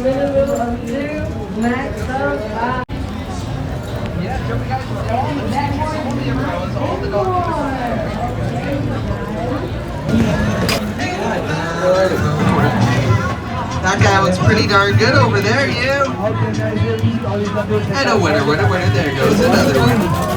That guy looks pretty darn good over there, you. And a winner, winner, winner. There goes another one.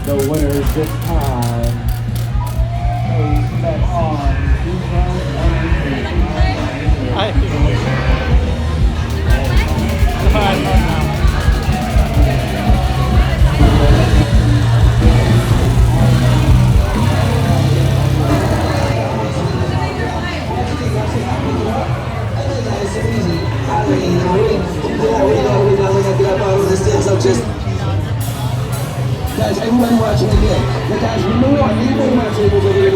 The winners this time is bet on 2018. Guys, everyone watching again. The guys, remember what you know my tables over here.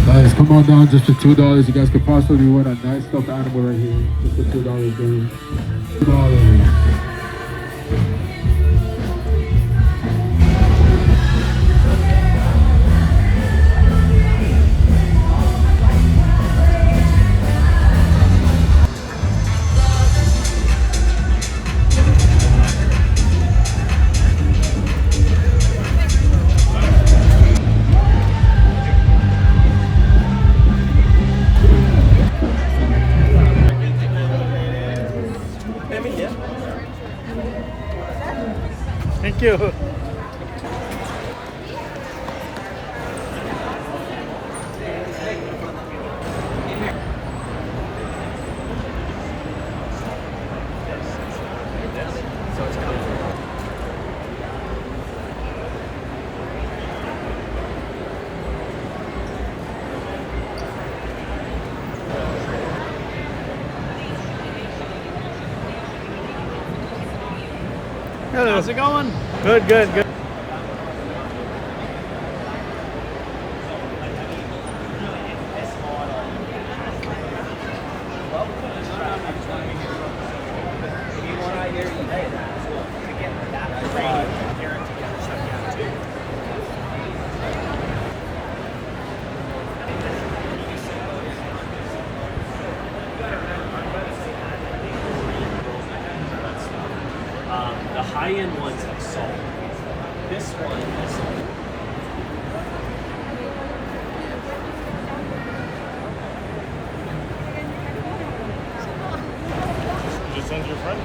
Guys, come on down just for $2. You guys could possibly win a nice stuffed animal right here. Just for $2 game. $2. Thank you. Hello. How's it going? Good, good, good. The high-end ones have salt. This one is Just send your friend.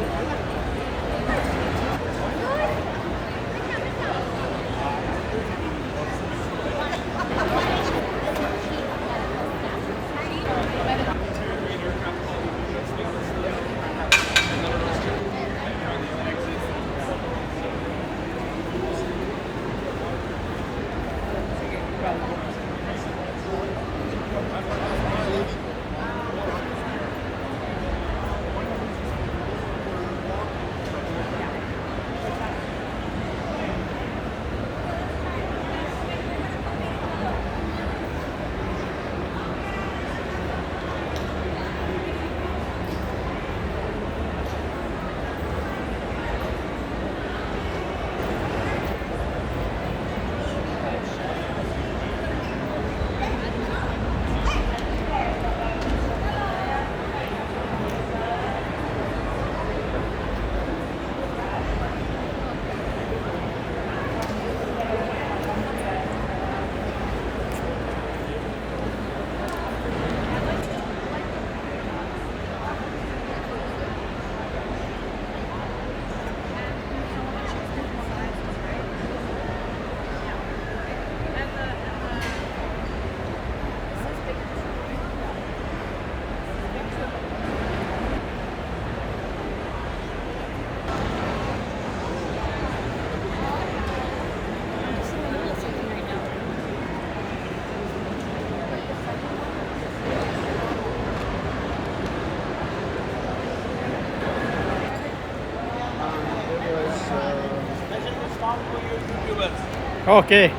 Okay.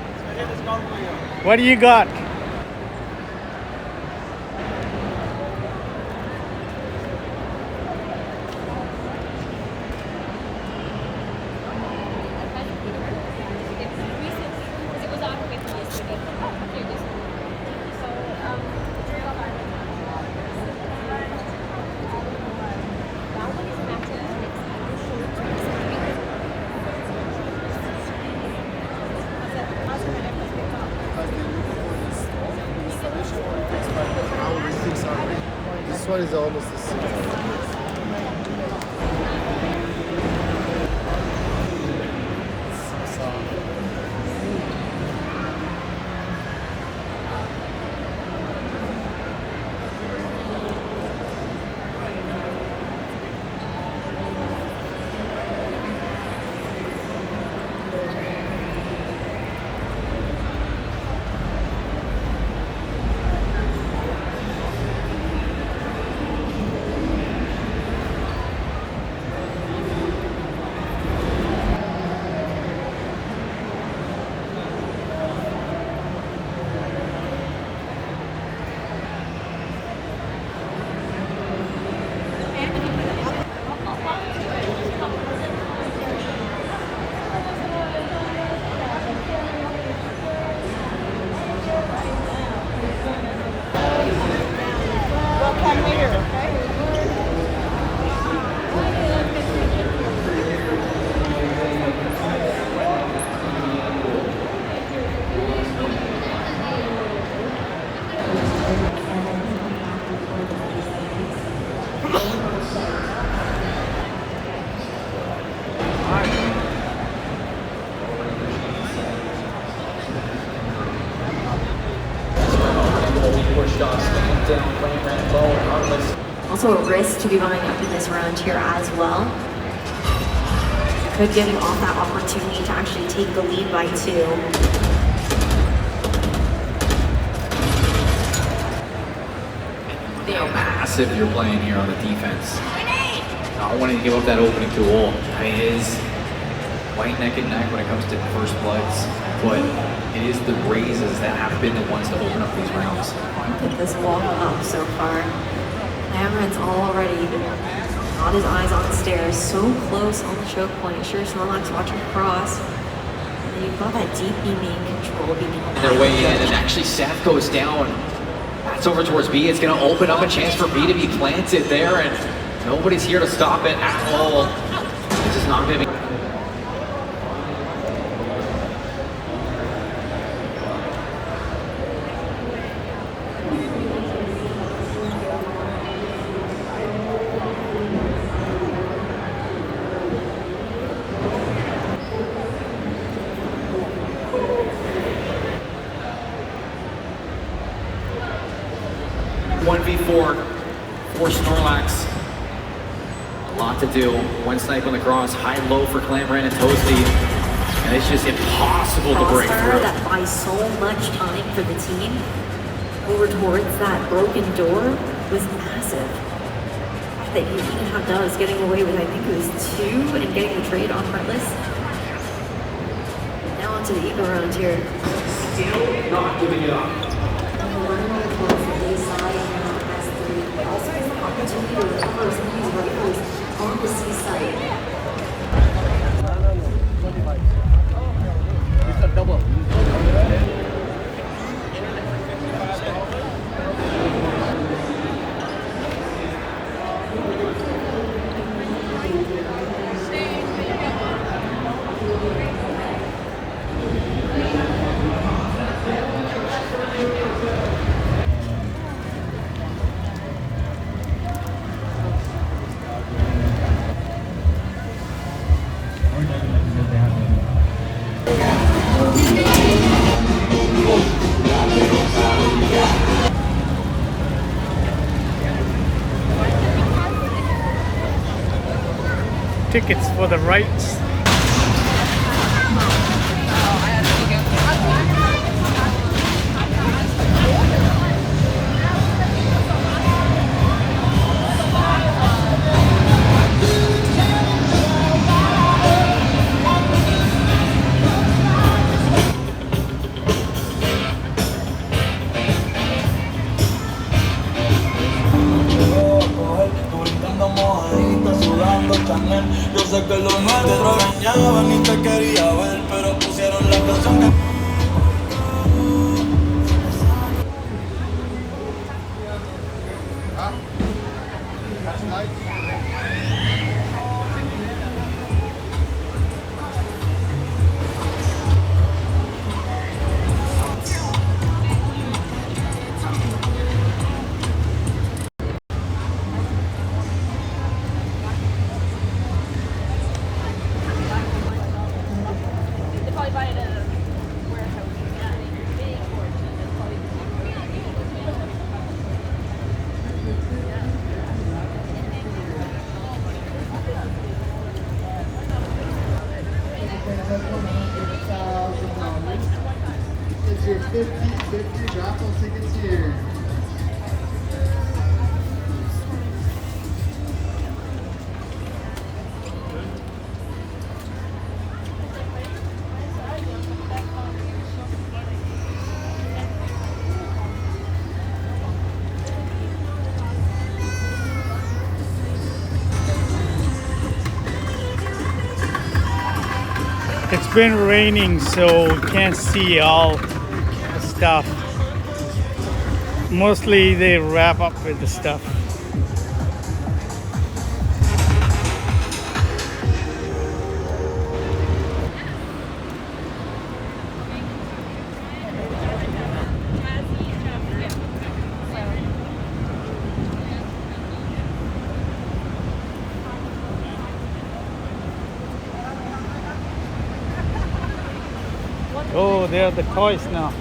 What do you got? This one is almost the same. Also a risk to be going up in this round here as well. Could give off that opportunity to actually take the lead by 2. How massive you're playing here on the defense. Not wanting to give up that opening duel. I mean, it is quite neck and neck when it comes to first bloods, but it is the raises that have been the ones to open up these rounds. Look at this walk up so far. Cameron's already got his eyes on the stairs, so close on the choke point. Sure, Snorlax watching across. And then you've got that deep main control being Their way in, and actually Seth goes down. That's over towards B. It's going to open up a chance for B to be planted there, and nobody's here to stop it at all. This is not going to be. For Snorlax. A lot to do. One snipe on the cross, high-low for Clamoran and Toasty. And it's just impossible to break through. That buys so much time for the team over towards that broken door was massive. That you even have Duz getting away with, I think it was 2 and getting the trade on Frontless. Now onto the eco round here. Still not giving it up. Also has the opportunity to recover some of these rifles on the C side. It's a double. Tickets for the rights. está sudando Chanel. Yo sé que los nuestros engañaban y te quería ver, pero pusieron la canción que... It's your 50/50 raffle tickets here. It's been raining, so you can't see all the stuff. Mostly they wrap up with the stuff. Oh, they're the toys now.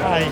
Hi.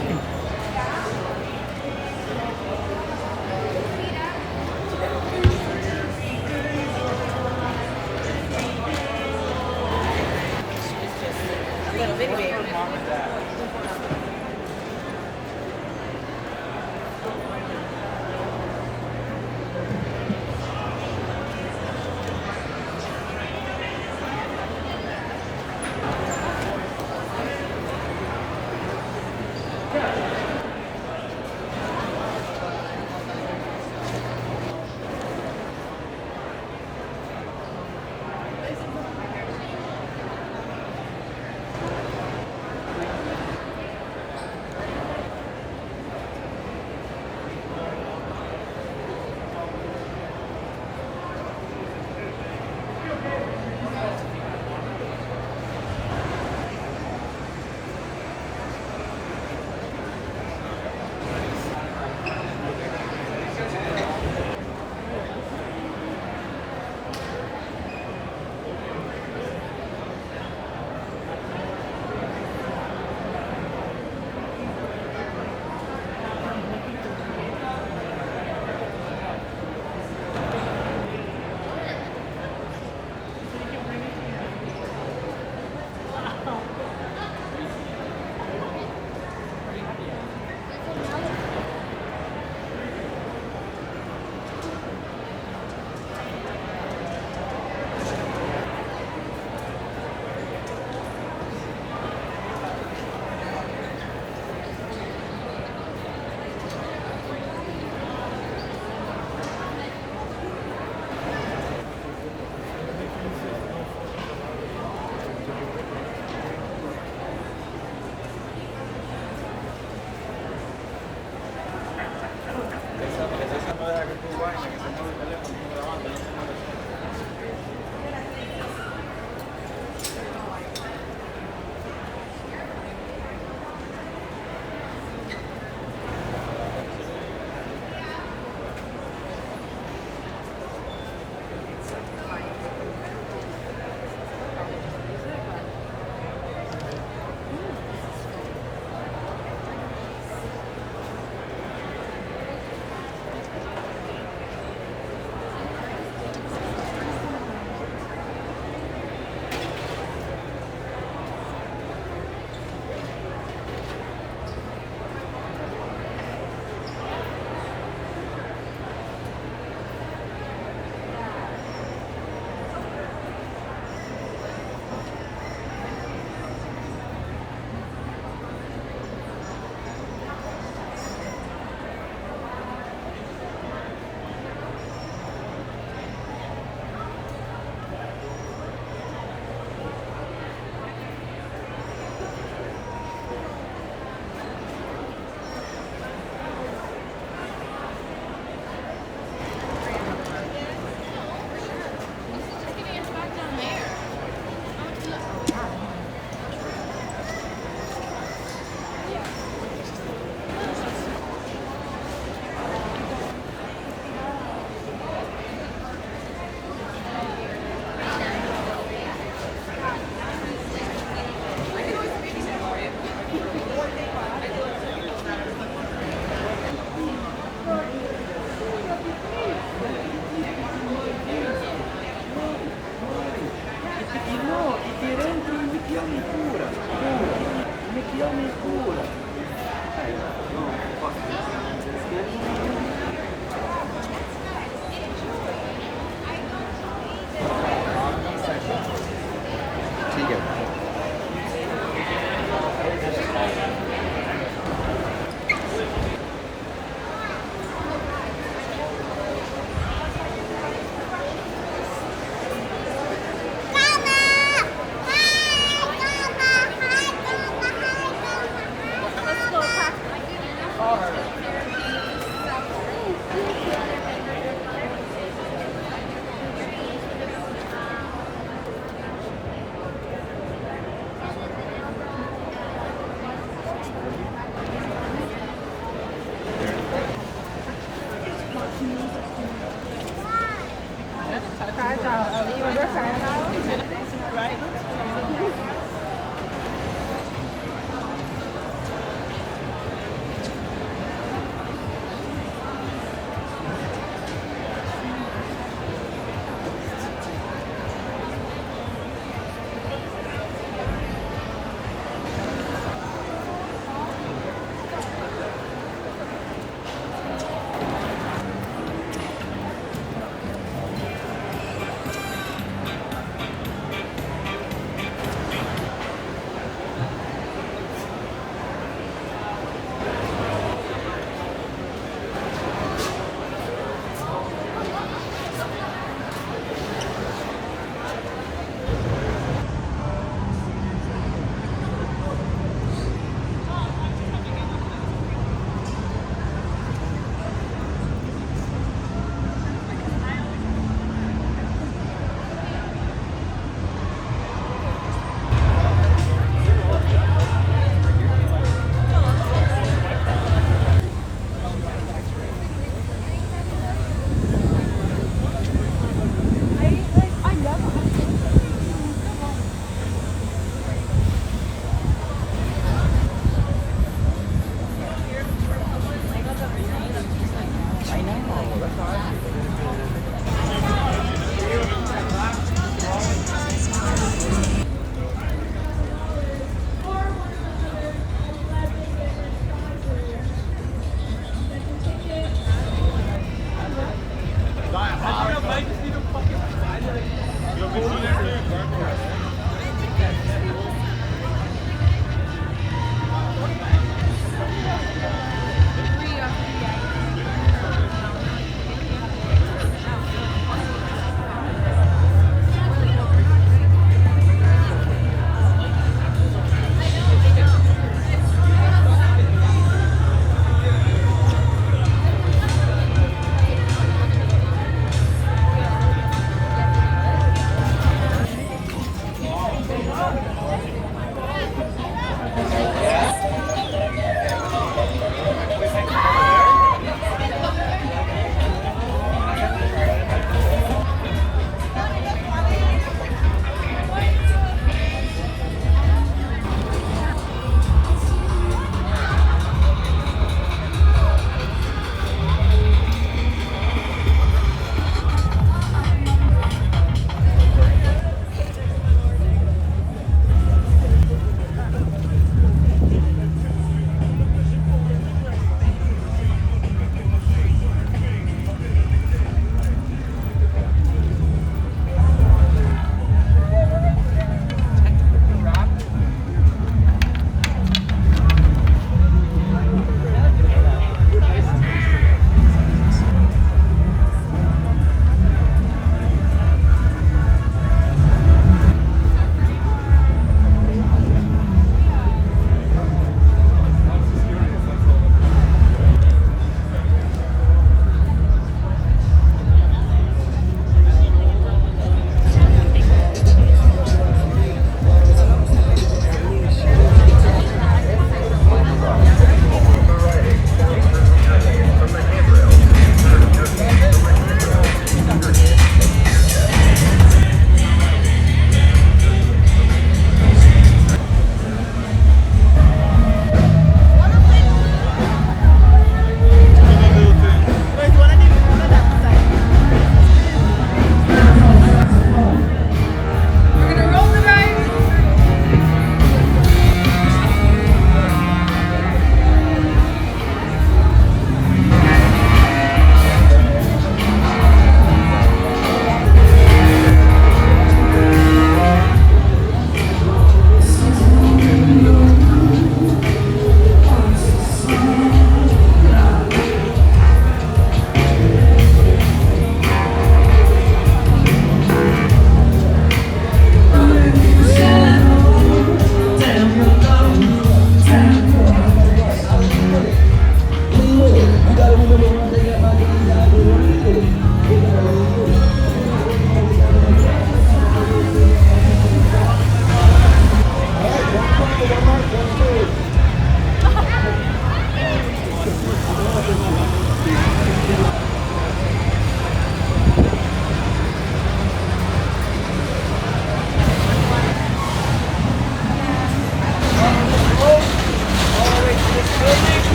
fragile. You were fragile. Right.